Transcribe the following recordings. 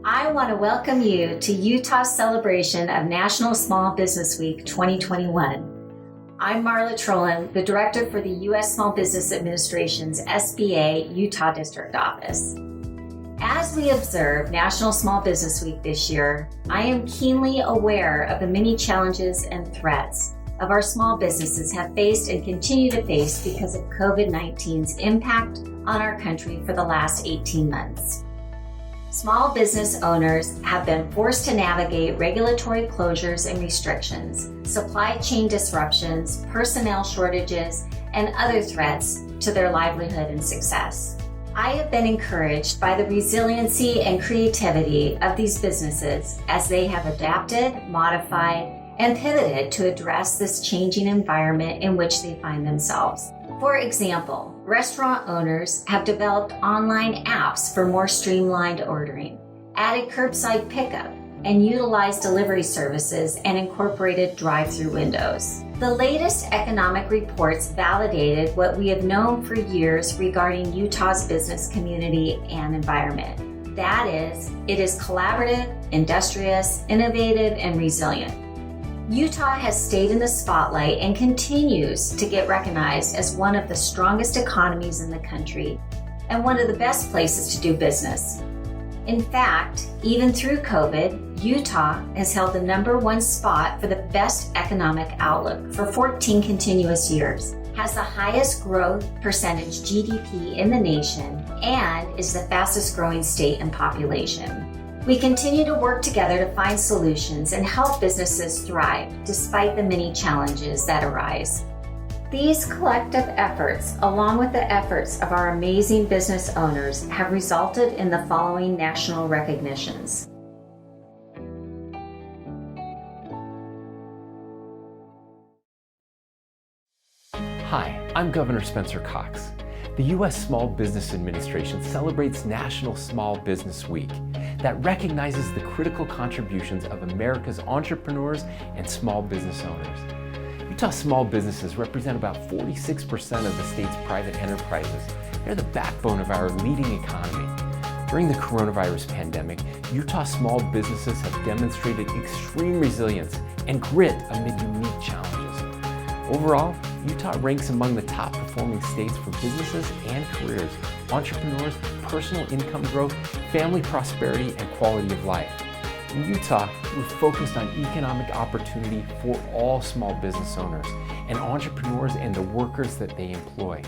I want to welcome you to Utah's celebration of National Small Business Week 2021. I'm Marla Trolin, the Director for the U.S. Small Business Administration's SBA Utah District Office. As we observe National Small Business Week this year, I am keenly aware of the many challenges and threats of our small businesses have faced and continue to face because of COVID-19's impact on our country for the last 18 months. Small business owners have been forced to navigate regulatory closures and restrictions, supply chain disruptions, personnel shortages, and other threats to their livelihood and success. I have been encouraged by the resiliency and creativity of these businesses as they have adapted, modified, and pivoted to address this changing environment in which they find themselves. For example, restaurant owners have developed online apps for more streamlined ordering, added curbside pickup, and utilized delivery services and incorporated drive-through windows. The latest economic reports validated what we have known for years regarding Utah's business community and environment. That is, it is collaborative, industrious, innovative, and resilient. Utah has stayed in the spotlight and continues to get recognized as one of the strongest economies in the country and one of the best places to do business. In fact, even through COVID, Utah has held the #1 spot for the best economic outlook for 14 continuous years, has the highest growth percentage GDP in the nation, and is the fastest growing state in population. We continue to work together to find solutions and help businesses thrive despite the many challenges that arise. These collective efforts, along with the efforts of our amazing business owners, have resulted in the following national recognitions. Hi, I'm Governor Spencer Cox. The U.S. Small Business Administration celebrates National Small Business Week that recognizes the critical contributions of America's entrepreneurs and small business owners. Utah small businesses represent about 46% of the state's private enterprises. They're the backbone of our leading economy. During the coronavirus pandemic, Utah small businesses have demonstrated extreme resilience and grit amid unique challenges. Overall, Utah ranks among the top performing states for businesses and careers, entrepreneurs, personal income growth, family prosperity, and quality of life. In Utah, we're focused on economic opportunity for all small business owners and entrepreneurs and the workers that they employ.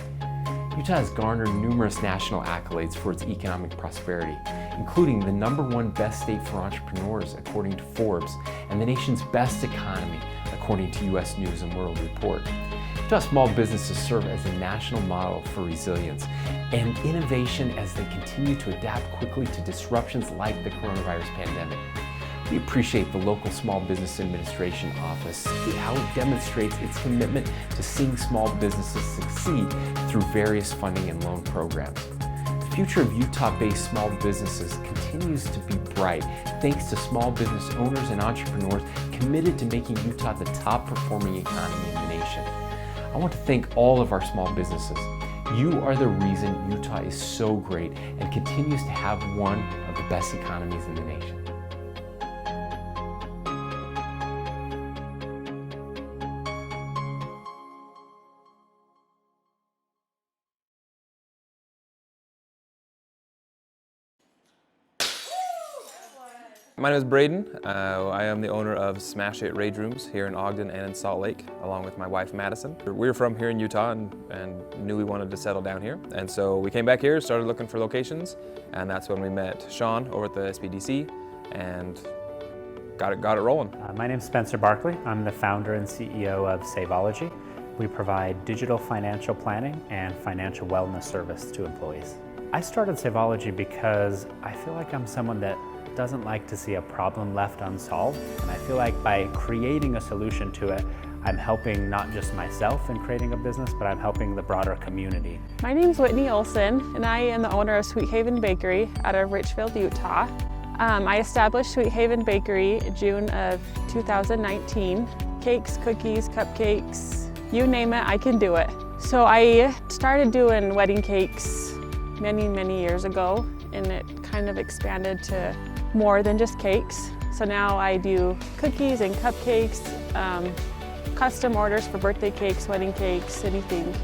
Utah has garnered numerous national accolades for its economic prosperity, including the #1 best state for entrepreneurs according to Forbes and the nation's best economy according to U.S. News & World Report. Utah small businesses serve as a national model for resilience and innovation as they continue to adapt quickly to disruptions like the coronavirus pandemic. We appreciate the local Small Business Administration office, how it demonstrates its commitment to seeing small businesses succeed through various funding and loan programs. The future of Utah-based small businesses continues to be bright thanks to small business owners and entrepreneurs committed to making Utah the top performing economy in the nation. I want to thank all of our small businesses. You are the reason Utah is so great and continues to have one of the best economies in the nation. My name is Braden. I am the owner of Smash It Rage Rooms here in Ogden and in Salt Lake, along with my wife Madison. We're from here in Utah and knew we wanted to settle down here. And so we came back here, started looking for locations, and that's when we met Sean over at the SBDC and got it rolling. My name is Spencer Barkley. I'm the founder and CEO of Saveology. We provide digital financial planning and financial wellness service to employees. I started Saveology because I feel like I'm someone that doesn't like to see a problem left unsolved. And I feel like by creating a solution to it, I'm helping not just myself in creating a business, but I'm helping the broader community. My name's Whitney Olson, and I am the owner of Sweet Haven Bakery out of Richfield, Utah. I established Sweet Haven Bakery June of 2019. Cakes, cookies, cupcakes, you name it, I can do it. So I started doing wedding cakes many years ago, and it kind of expanded to more than just cakes. So now I do cookies and cupcakes, custom orders for birthday cakes, wedding cakes, anything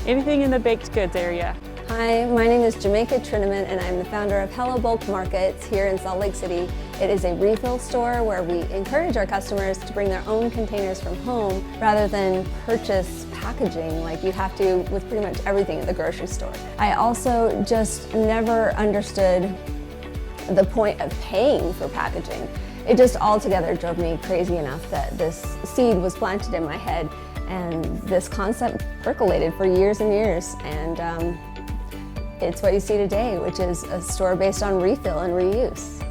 in the baked goods area. Hi, my name is Jamaica Trineman and I'm the founder of Hello Bulk Markets here in Salt Lake City. It is a refill store where we encourage our customers to bring their own containers from home rather than purchase packaging like you have to with pretty much everything at the grocery store. I also just never understood the point of paying for packaging. It just altogether drove me crazy enough that this seed was planted in my head and this concept percolated for years and years. And it's what you see today, which is a store based on refill and reuse.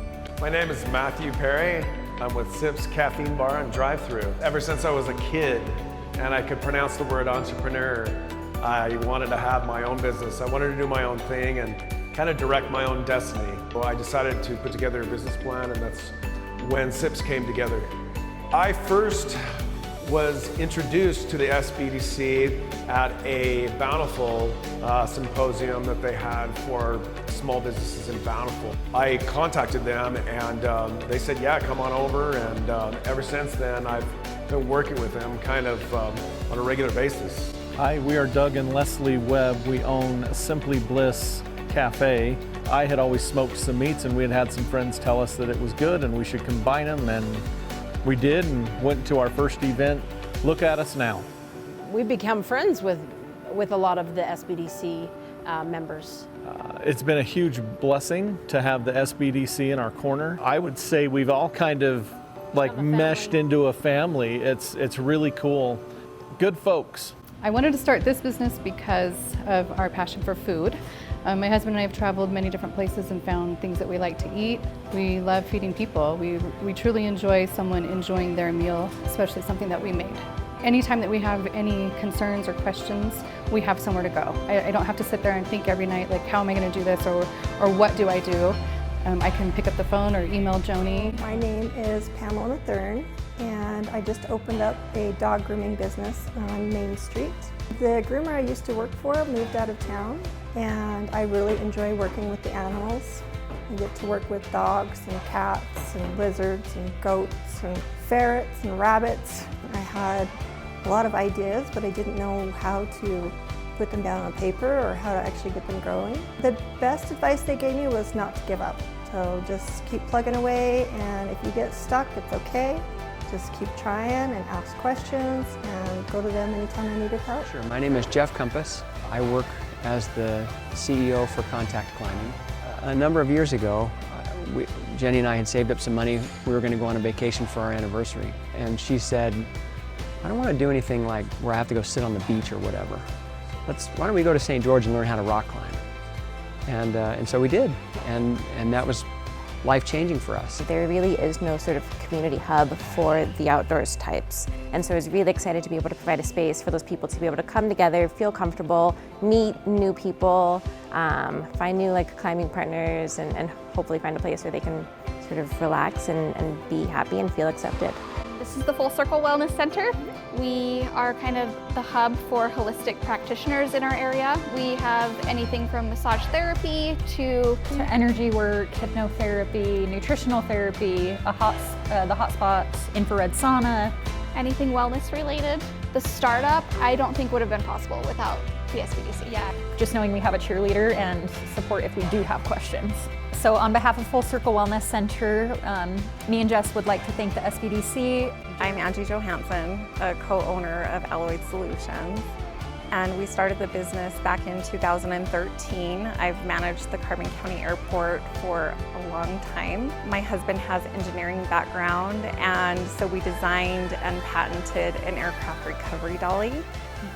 My name is Matthew Perry. I'm with Sips Caffeine Bar and Drive-Thru. Ever since I was a kid and I could pronounce the word entrepreneur, I wanted to have my own business. I wanted to do my own thing and kind of direct my own destiny. So I decided to put together a business plan, and that's when Sips came together. I first was introduced to the SBDC at a Bountiful symposium that they had for small businesses in Bountiful. I contacted them and they said, yeah, come on over. And ever since then, I've been working with them kind of on a regular basis. Hi, we are Doug and Leslie Webb. We own Simply Bliss Cafe. I had always smoked some meats and we had some friends tell us that it was good and we should combine them, and we did and went to our first event. Look at us now. We become friends with a lot of the SBDC members. It's been a huge blessing to have the SBDC in our corner. I would say we've all kind of like meshed into a family. It's really cool. Good folks. I wanted to start this business because of our passion for food. My husband and I have traveled many different places and found things that we like to eat. We love feeding people. We truly enjoy someone enjoying their meal, especially something that we made. Anytime that we have any concerns or questions, we have somewhere to go. I don't have to sit there and think every night, like, how am I going to do this, or what do I do? I can pick up the phone or email Joni. My name is Pamela Thurn, and I just opened up a dog grooming business on Main Street. The groomer I used to work for moved out of town, and I really enjoy working with the animals. I get to work with dogs and cats and lizards and goats and ferrets and rabbits. I had a lot of ideas, but I didn't know how to put them down on paper or how to actually get them growing. The best advice they gave me was not to give up. So just keep plugging away, and if you get stuck, it's okay. Just keep trying and ask questions and go to them anytime I needed help. Sure, my name is Jeff Compass. I work as the CEO for Contact Climbing. A number of years ago, Jenny and I had saved up some money. We were going to go on a vacation for our anniversary. And she said, I don't want to do anything like where I have to go sit on the beach or whatever. Why don't we go to St. George and learn how to rock climb? And so we did, and that was life-changing for us. There really is no sort of community hub for the outdoors types. And so I was really excited to be able to provide a space for those people to be able to come together, feel comfortable, meet new people, find new climbing partners, and hopefully find a place where they can sort of relax and be happy and feel accepted. This is the Full Circle Wellness Center. We are kind of the hub for holistic practitioners in our area. We have anything from massage therapy to energy work, hypnotherapy, nutritional therapy, the hot spots, infrared sauna. Anything wellness related. The startup, I don't think would have been possible without the SBDC. Yeah, just knowing we have a cheerleader and support if we do have questions. So on behalf of Full Circle Wellness Center, me and Jess would like to thank the SBDC. I'm Angie Johansson, a co-owner of Alloyed Solutions, and we started the business back in 2013. I've managed the Carbon County Airport for a long time. My husband has engineering background, and so we designed and patented an aircraft recovery dolly.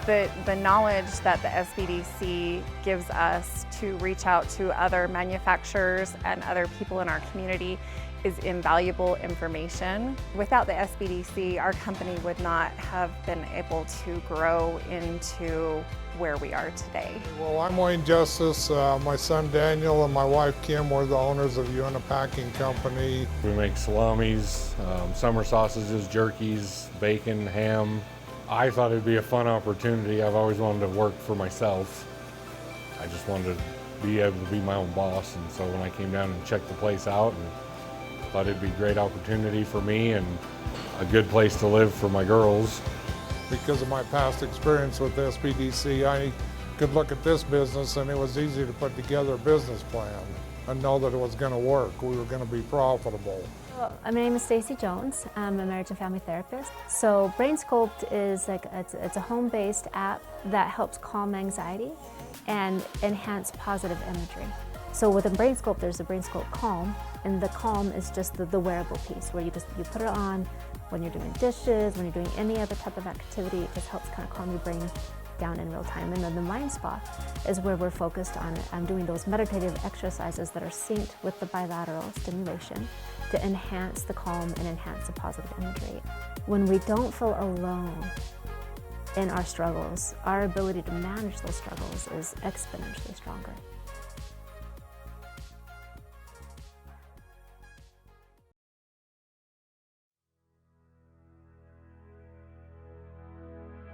The knowledge that the SBDC gives us to reach out to other manufacturers and other people in our community is invaluable information. Without the SBDC, our company would not have been able to grow into where we are today. Well, I'm Wayne Justice. My son Daniel and my wife Kim were the owners of Uena Packing Company. We make salamis, summer sausages, jerkies, bacon, ham. I thought it'd be a fun opportunity. I've always wanted to work for myself. I just wanted to be able to be my own boss, and so when I came down and checked the place out and Thought it'd be a great opportunity for me and a good place to live for my girls. Because of my past experience with SBDC, I could look at this business and it was easy to put together a business plan and know that it was going to work. We were going to be profitable. My name is Stacy Jones. I'm a marriage and family therapist. So BrainSculpt is it's a home-based app that helps calm anxiety and enhance positive imagery. So within BrainSculpt, there's a BrainSculpt Calm, and the Calm is just the wearable piece where you put it on when you're doing dishes, when you're doing any other type of activity. It just helps kind of calm your brain down in real time. And then the Mind Spa is where we're focused on doing those meditative exercises that are synced with the bilateral stimulation to enhance the calm and enhance the positive imagery. When we don't feel alone in our struggles, our ability to manage those struggles is exponentially stronger.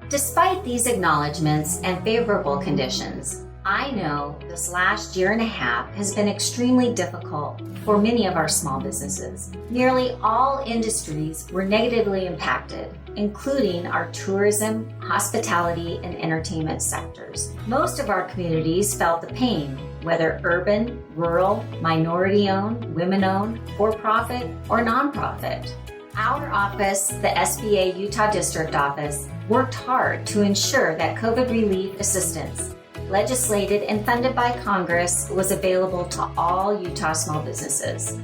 Despite these acknowledgments and favorable conditions, I know this last year and a half has been extremely difficult for many of our small businesses. Nearly all industries were negatively impacted, including our tourism, hospitality, and entertainment sectors. Most of our communities felt the pain, whether urban, rural, minority-owned, women-owned, for-profit, or nonprofit. Our office, the SBA Utah District Office, worked hard to ensure that COVID relief assistance, legislated and funded by Congress, was available to all Utah small businesses.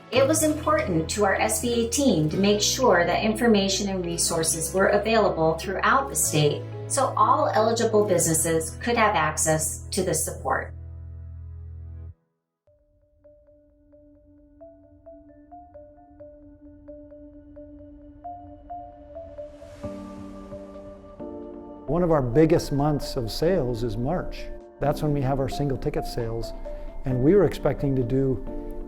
It was important to our SBA team to make sure that information and resources were available throughout the state so all eligible businesses could have access to the support. One of our biggest months of sales is March. That's when we have our single ticket sales, and we were expecting to do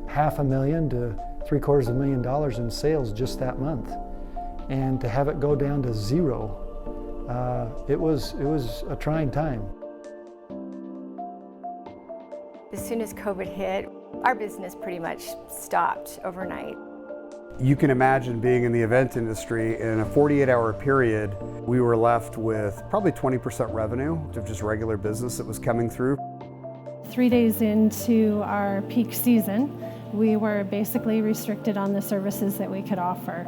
$500,000 to $750,000 in sales just that month. And to have it go down to zero, it was a trying time. As soon as COVID hit, our business pretty much stopped overnight. You can imagine being in the event industry in a 48-hour period, we were left with probably 20% revenue of just regular business that was coming through. 3 days into our peak season, we were basically restricted on the services that we could offer.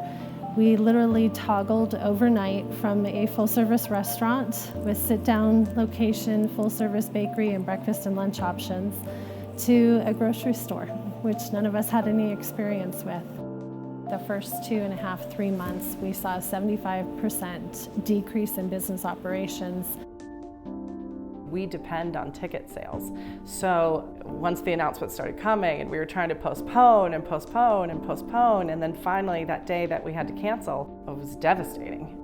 We literally toggled overnight from a full-service restaurant with sit-down location, full-service bakery, and breakfast and lunch options to a grocery store, which none of us had any experience with. The first 2.5, 3 months, we saw a 75% decrease in business operations. We depend on ticket sales. So once the announcement started coming and we were trying to postpone and postpone and postpone, and then finally that day that we had to cancel, it was devastating.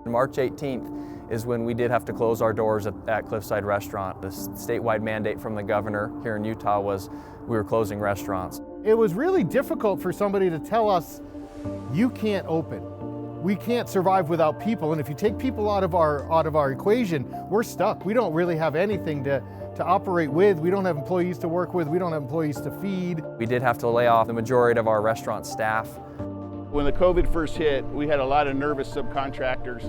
March 18th is when we did have to close our doors at Cliffside Restaurant. The statewide mandate from the governor here in Utah was we were closing restaurants. It was really difficult for somebody to tell us, you can't open. We can't survive without people, and if you take people out of our equation, we're stuck. We don't really have anything to operate with. We don't have employees to work with. We don't have employees to feed. We did have to lay off the majority of our restaurant staff. When the COVID first hit, we had a lot of nervous subcontractors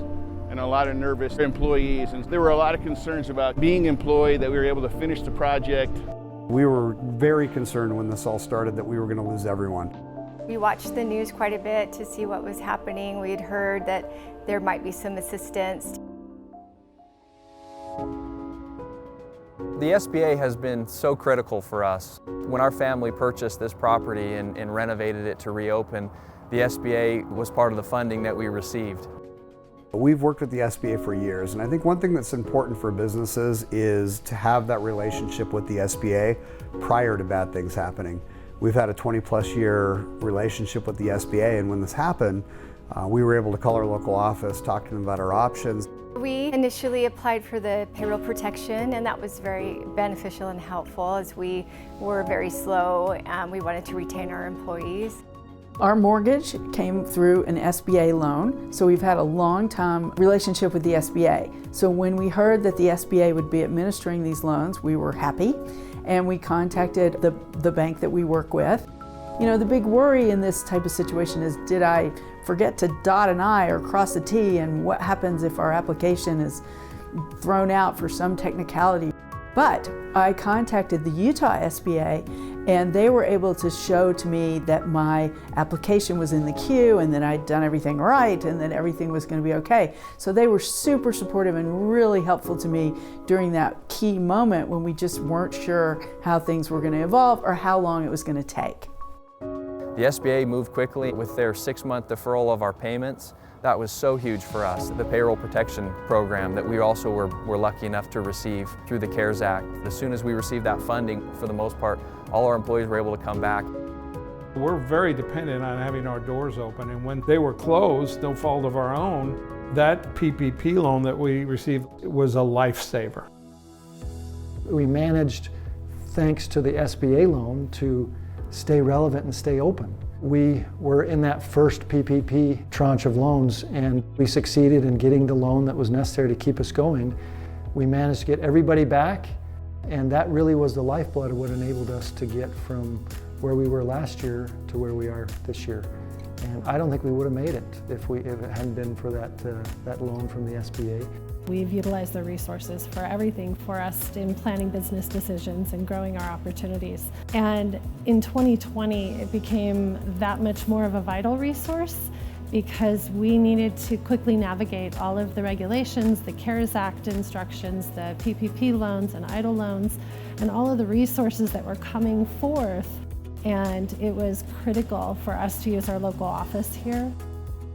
and a lot of nervous employees, and there were a lot of concerns about being employed, that we were able to finish the project. We were very concerned when this all started that we were going to lose everyone. We watched the news quite a bit to see what was happening. We had heard that there might be some assistance. The SBA has been so critical for us. When our family purchased this property and renovated it to reopen, the SBA was part of the funding that we received. We've worked with the SBA for years, and I think one thing that's important for businesses is to have that relationship with the SBA prior to bad things happening. We've had a 20+ year relationship with the SBA, and when this happened, we were able to call our local office, talk to them about our options. We initially applied for the payroll protection, and that was very beneficial and helpful as we were very slow and we wanted to retain our employees. Our mortgage came through an SBA loan, so we've had a long-time relationship with the SBA. So when we heard that the SBA would be administering these loans, we were happy, and we contacted the bank that we work with. You know, the big worry in this type of situation is, did I forget to dot an I or cross a T, and what happens if our application is thrown out for some technicality? But I contacted the Utah SBA, and they were able to show to me that my application was in the queue and that I'd done everything right and that everything was going to be okay. So they were super supportive and really helpful to me during that key moment when we just weren't sure how things were going to evolve or how long it was going to take. The SBA moved quickly with their 6-month deferral of our payments. That was so huge for us. The payroll protection program that we also were lucky enough to receive through the CARES Act. As soon as we received that funding, for the most part, all our employees were able to come back. We're very dependent on having our doors open, and when they were closed, no fault of our own, that PPP loan that we received was a lifesaver. We managed, thanks to the SBA loan, to stay relevant and stay open. We were in that first PPP tranche of loans, and we succeeded in getting the loan that was necessary to keep us going. We managed to get everybody back, and that really was the lifeblood of what enabled us to get from where we were last year to where we are this year. And I don't think we would have made it if it hadn't been for that loan from the SBA. We've utilized the resources for everything for us in planning business decisions and growing our opportunities. And in 2020, it became that much more of a vital resource because we needed to quickly navigate all of the regulations, the CARES Act instructions, the PPP loans and EIDL loans, and all of the resources that were coming forth. And it was critical for us to use our local office here.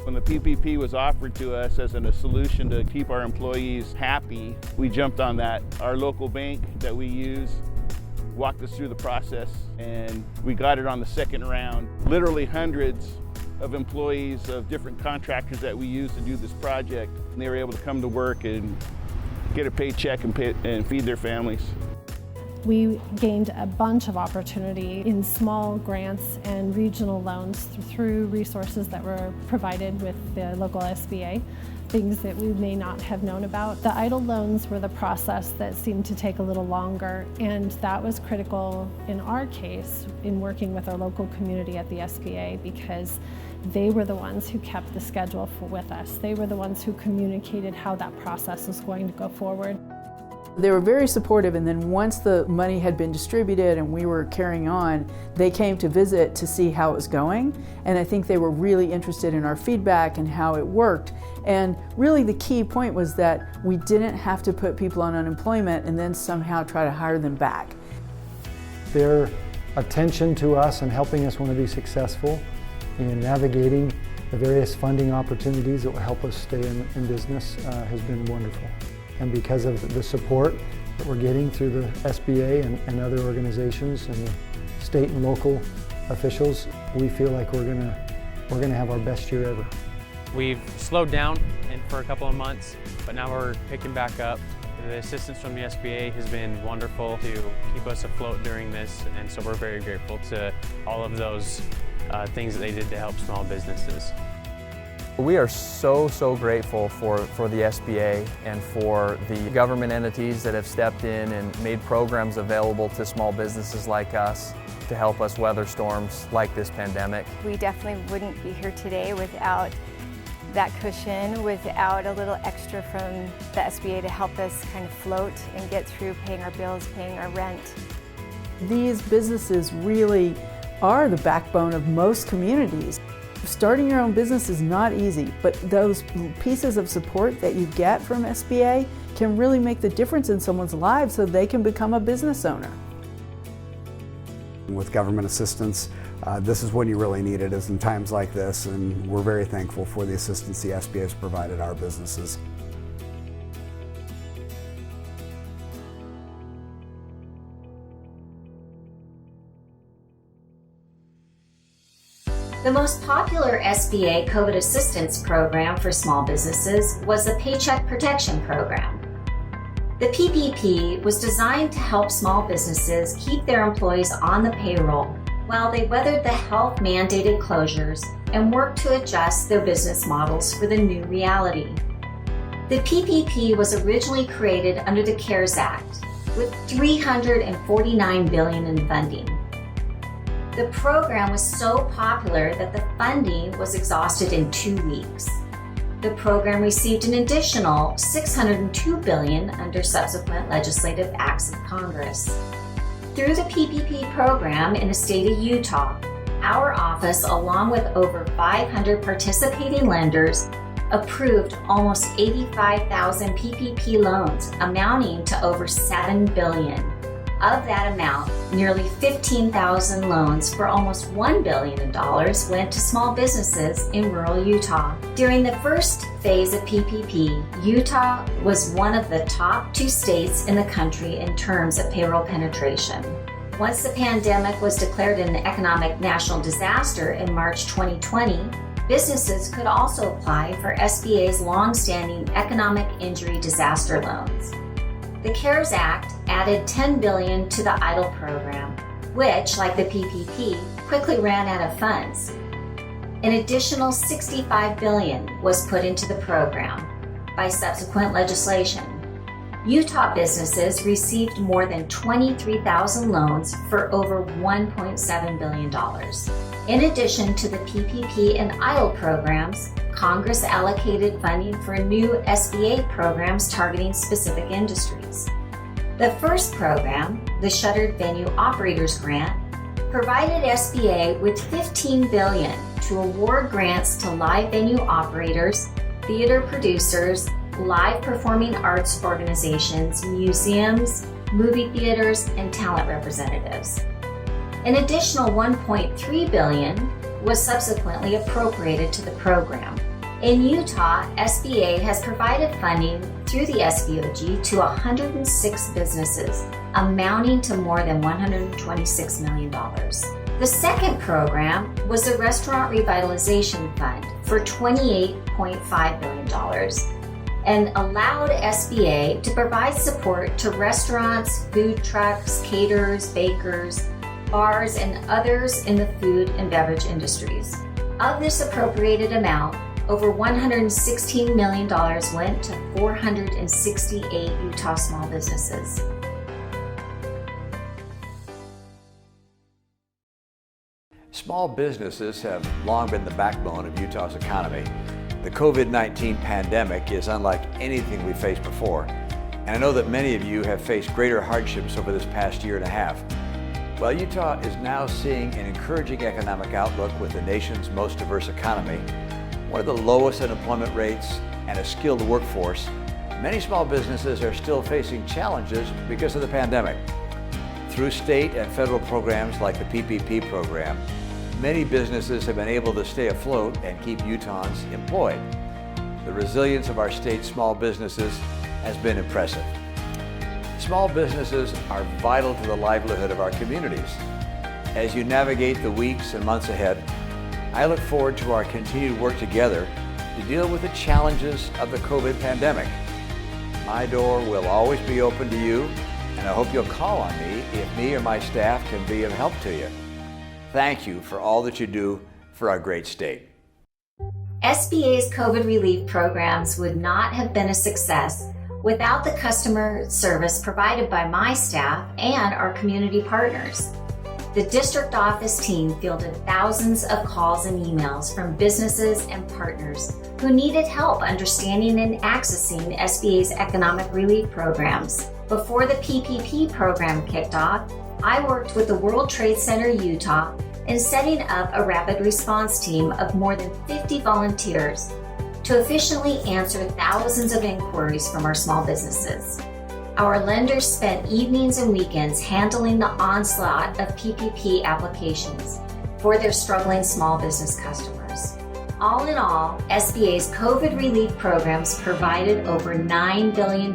When the PPP was offered to us as a solution to keep our employees happy, we jumped on that. Our local bank that we use walked us through the process, and we got it on the second round. Literally hundreds of employees of different contractors that we use to do this project, and they were able to come to work and get a paycheck and feed their families. We gained a bunch of opportunity in small grants and regional loans through resources that were provided with the local SBA, things that we may not have known about. The EIDL loans were the process that seemed to take a little longer, and that was critical in our case in working with our local community at the SBA because they were the ones who kept the schedule with us. They were the ones who communicated how that process was going to go forward. They were very supportive, and then once the money had been distributed and we were carrying on, they came to visit to see how it was going, and I think they were really interested in our feedback and how it worked. And really the key point was that we didn't have to put people on unemployment and then somehow try to hire them back. Their attention to us and helping us want to be successful in navigating the various funding opportunities that will help us stay in business has been wonderful. And because of the support that we're getting through the SBA and other organizations and the state and local officials, we feel like we're gonna have our best year ever. We've slowed down for a couple of months, but now we're picking back up. The assistance from the SBA has been wonderful to keep us afloat during this, and so we're very grateful to all of those things that they did to help small businesses. We are so grateful for the SBA and for the government entities that have stepped in and made programs available to small businesses like us to help us weather storms like this pandemic. We definitely wouldn't be here today without that cushion, without a little extra from the SBA to help us kind of float and get through paying our bills, paying our rent. These businesses really are the backbone of most communities. Starting your own business is not easy, but those pieces of support that you get from SBA can really make the difference in someone's life so they can become a business owner. With government assistance, this is when you really need it, is in times like this, and we're very thankful for the assistance the SBA has provided our businesses. The most popular SBA COVID assistance program for small businesses was the Paycheck Protection Program. The PPP was designed to help small businesses keep their employees on the payroll while they weathered the health-mandated closures and worked to adjust their business models for the new reality. The PPP was originally created under the CARES Act with $349 billion in funding. The program was so popular that the funding was exhausted in 2 weeks. The program received an additional $602 billion under subsequent legislative acts of Congress. Through the PPP program in the state of Utah, our office, along with over 500 participating lenders, approved almost 85,000 PPP loans amounting to over $7 billion. Of that amount, nearly 15,000 loans for almost $1 billion went to small businesses in rural Utah. During the first phase of PPP, Utah was one of the top 2 states in the country in terms of payroll penetration. Once the pandemic was declared an economic national disaster in March 2020, businesses could also apply for SBA's long-standing economic injury disaster loans. The CARES Act added $10 billion to the EIDL program, which, like the PPP, quickly ran out of funds. An additional $65 billion was put into the program by subsequent legislation. Utah businesses received more than 23,000 loans for over $1.7 billion. In addition to the PPP and EIDL programs, Congress allocated funding for new SBA programs targeting specific industries. The first program, the Shuttered Venue Operators Grant, provided SBA with $15 billion to award grants to live venue operators, theater producers, live performing arts organizations, museums, movie theaters, and talent representatives. An additional $1.3 billion was subsequently appropriated to the program. In Utah, SBA has provided funding through the SVOG to 106 businesses, amounting to more than $126 million. The second program was the Restaurant Revitalization Fund for $28.5 billion and allowed SBA to provide support to restaurants, food trucks, caterers, bakers, bars, and others in the food and beverage industries. Of this appropriated amount, over $116 million went to 468 Utah small businesses. Small businesses have long been the backbone of Utah's economy. The COVID-19 pandemic is unlike anything we've faced before, and I know that many of you have faced greater hardships over this past year and a half. While Utah is now seeing an encouraging economic outlook with the nation's most diverse economy, one of the lowest unemployment rates, and a skilled workforce, many small businesses are still facing challenges because of the pandemic. Through state and federal programs like the PPP program, many businesses have been able to stay afloat and keep Utahns employed. The resilience of our state's small businesses has been impressive. Small businesses are vital to the livelihood of our communities. As you navigate the weeks and months ahead, I look forward to our continued work together to deal with the challenges of the COVID pandemic. My door will always be open to you, and I hope you'll call on me if me or my staff can be of help to you. Thank you for all that you do for our great state. SBA's COVID relief programs would not have been a success without the customer service provided by my staff and our community partners. The district office team fielded thousands of calls and emails from businesses and partners who needed help understanding and accessing SBA's economic relief programs. Before the PPP program kicked off, I worked with the World Trade Center Utah in setting up a rapid response team of more than 50 volunteers to efficiently answer thousands of inquiries from our small businesses. Our lenders spent evenings and weekends handling the onslaught of PPP applications for their struggling small business customers. All in all, SBA's COVID relief programs provided over $9 billion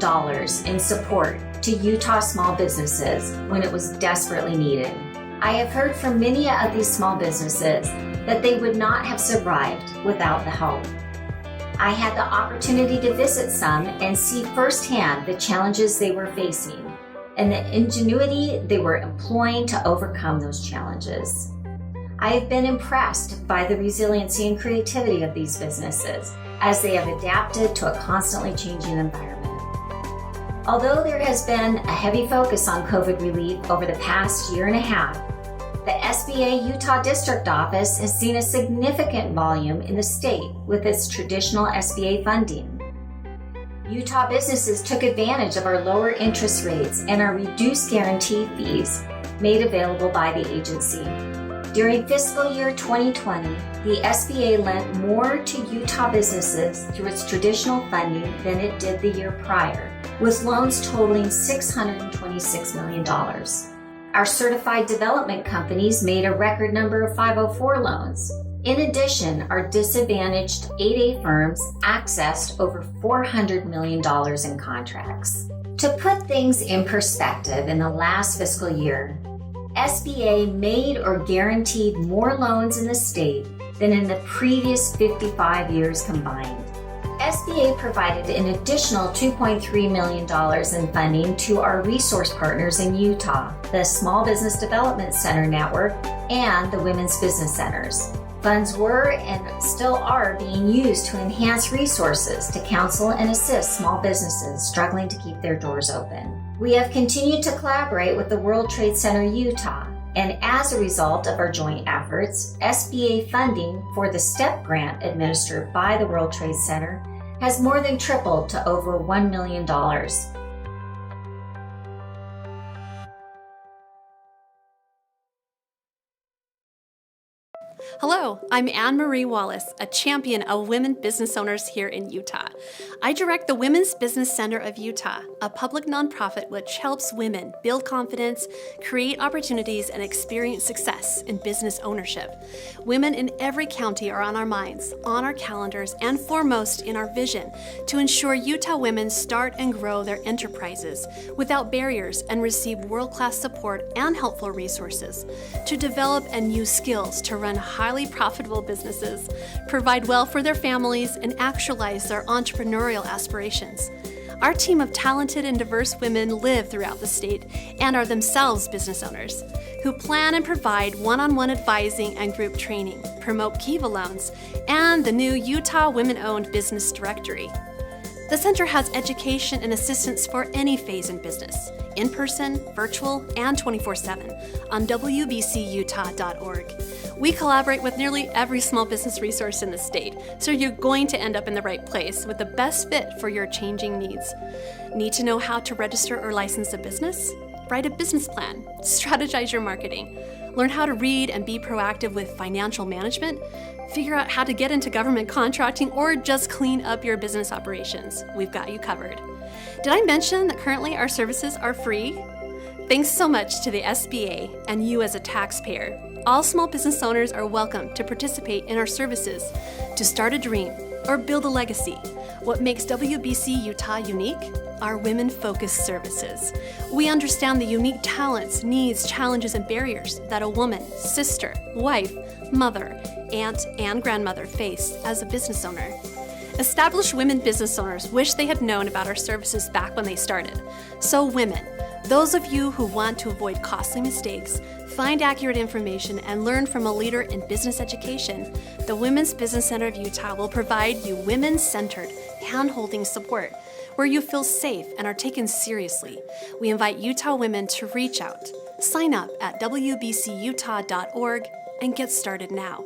in support to Utah small businesses when it was desperately needed. I have heard from many of these small businesses that they would not have survived without the help. I had the opportunity to visit some and see firsthand the challenges they were facing and the ingenuity they were employing to overcome those challenges. I have been impressed by the resiliency and creativity of these businesses as they have adapted to a constantly changing environment. Although there has been a heavy focus on COVID relief over the past year and a half, The SBA Utah District Office has seen a significant volume in the state with its traditional SBA funding. Utah businesses took advantage of our lower interest rates and our reduced guarantee fees made available by the agency. During fiscal year 2020, the SBA lent more to Utah businesses through its traditional funding than it did the year prior, with loans totaling $626 million. Our certified development companies made a record number of 504 loans. In addition, our disadvantaged 8A firms accessed over $400 million in contracts. To put things in perspective, in the last fiscal year, SBA made or guaranteed more loans in the state than in the previous 55 years combined. SBA provided an additional $2.3 million in funding to our resource partners in Utah, the Small Business Development Center Network and the Women's Business Centers. Funds were and still are being used to enhance resources to counsel and assist small businesses struggling to keep their doors open. We have continued to collaborate with the World Trade Center Utah, and as a result of our joint efforts, SBA funding for the STEP grant administered by the World Trade Center has more than tripled to over $1 million. Hello, I'm Anne-Marie Wallace, a champion of women business owners here in Utah. I direct the Women's Business Center of Utah, a public nonprofit which helps women build confidence, create opportunities, and experience success in business ownership. Women in every county are on our minds, on our calendars, and foremost in our vision to ensure Utah women start and grow their enterprises without barriers and receive world-class support and helpful resources to develop and use skills to run highly profitable businesses, provide well for their families, and actualize their entrepreneurial aspirations. Our team of talented and diverse women live throughout the state and are themselves business owners who plan and provide one-on-one advising and group training, promote Kiva loans, and the new Utah Women-Owned Business Directory. The center has education and assistance for any phase in business, in-person, virtual, and 24/7 on wbcutah.org. We collaborate with nearly every small business resource in the state, so you're going to end up in the right place with the best fit for your changing needs. Need to know how to register or license a business? Write a business plan, strategize your marketing, learn how to read and be proactive with financial management, figure out how to get into government contracting, or just clean up your business operations. We've got you covered. Did I mention that currently our services are free? Thanks so much to the SBA and you as a taxpayer. All small business owners are welcome to participate in our services to start a dream or build a legacy. What makes WBC Utah unique? Our women-focused services. We understand the unique talents, needs, challenges, and barriers that a woman, sister, wife, mother, aunt, and grandmother face as a business owner. Established women business owners wish they had known about our services back when they started. So women, those of you who want to avoid costly mistakes, find accurate information, and learn from a leader in business education, the Women's Business Center of Utah will provide you women-centered, hand-holding support where you feel safe and are taken seriously. We invite Utah women to reach out. Sign up at wbcutah.org and get started now.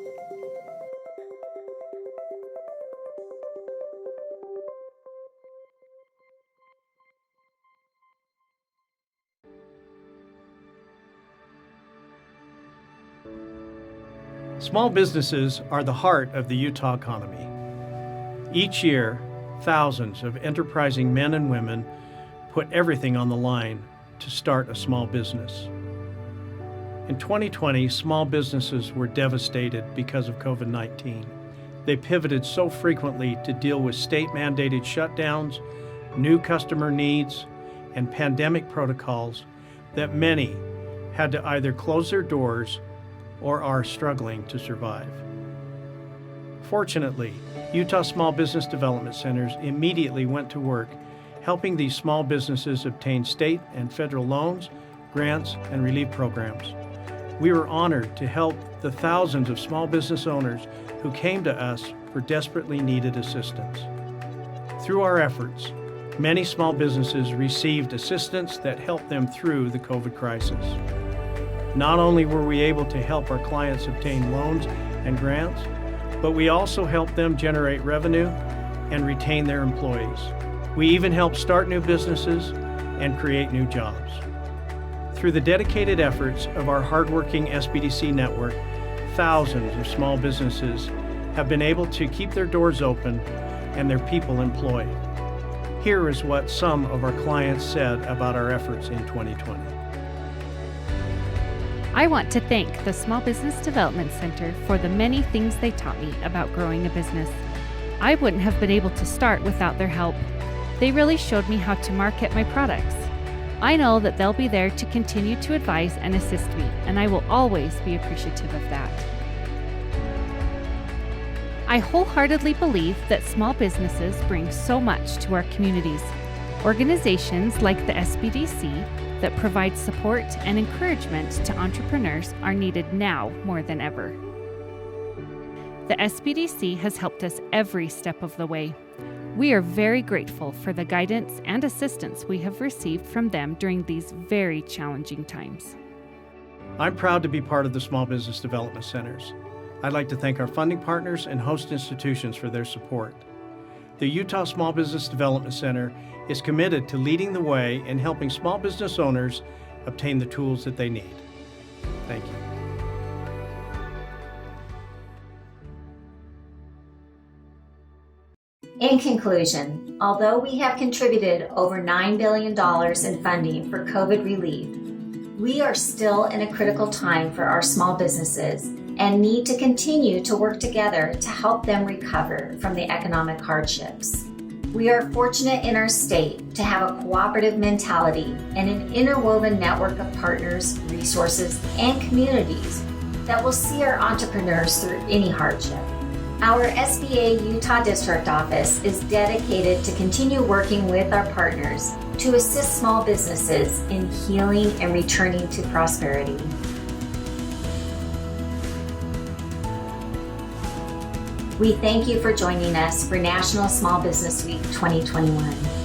Small businesses are the heart of the Utah economy. Each year, thousands of enterprising men and women put everything on the line to start a small business. In 2020, small businesses were devastated because of COVID-19. They pivoted so frequently to deal with state-mandated shutdowns, new customer needs, and pandemic protocols that many had to either close their doors or are struggling to survive. Fortunately, Utah Small Business Development Centers immediately went to work helping these small businesses obtain state and federal loans, grants, and relief programs. We were honored to help the thousands of small business owners who came to us for desperately needed assistance. Through our efforts, many small businesses received assistance that helped them through the COVID crisis. Not only were we able to help our clients obtain loans and grants, but we also helped them generate revenue and retain their employees. We even helped start new businesses and create new jobs. Through the dedicated efforts of our hardworking SBDC network, thousands of small businesses have been able to keep their doors open and their people employed. Here is what some of our clients said about our efforts in 2020. I want to thank the Small Business Development Center for the many things they taught me about growing a business. I wouldn't have been able to start without their help. They really showed me how to market my products. I know that they'll be there to continue to advise and assist me, and I will always be appreciative of that. I wholeheartedly believe that small businesses bring so much to our communities. Organizations like the SBDC that provide support and encouragement to entrepreneurs are needed now more than ever. The SBDC has helped us every step of the way. We are very grateful for the guidance and assistance we have received from them during these very challenging times. I'm proud to be part of the Small Business Development Centers. I'd like to thank our funding partners and host institutions for their support. The Utah Small Business Development Center is committed to leading the way in helping small business owners obtain the tools that they need. Thank you. In conclusion, although we have contributed over $9 billion in funding for COVID relief, we are still in a critical time for our small businesses and need to continue to work together to help them recover from the economic hardships. We are fortunate in our state to have a cooperative mentality and an interwoven network of partners, resources, and communities that will see our entrepreneurs through any hardship. Our SBA Utah District Office is dedicated to continue working with our partners to assist small businesses in healing and returning to prosperity. We thank you for joining us for National Small Business Week 2021.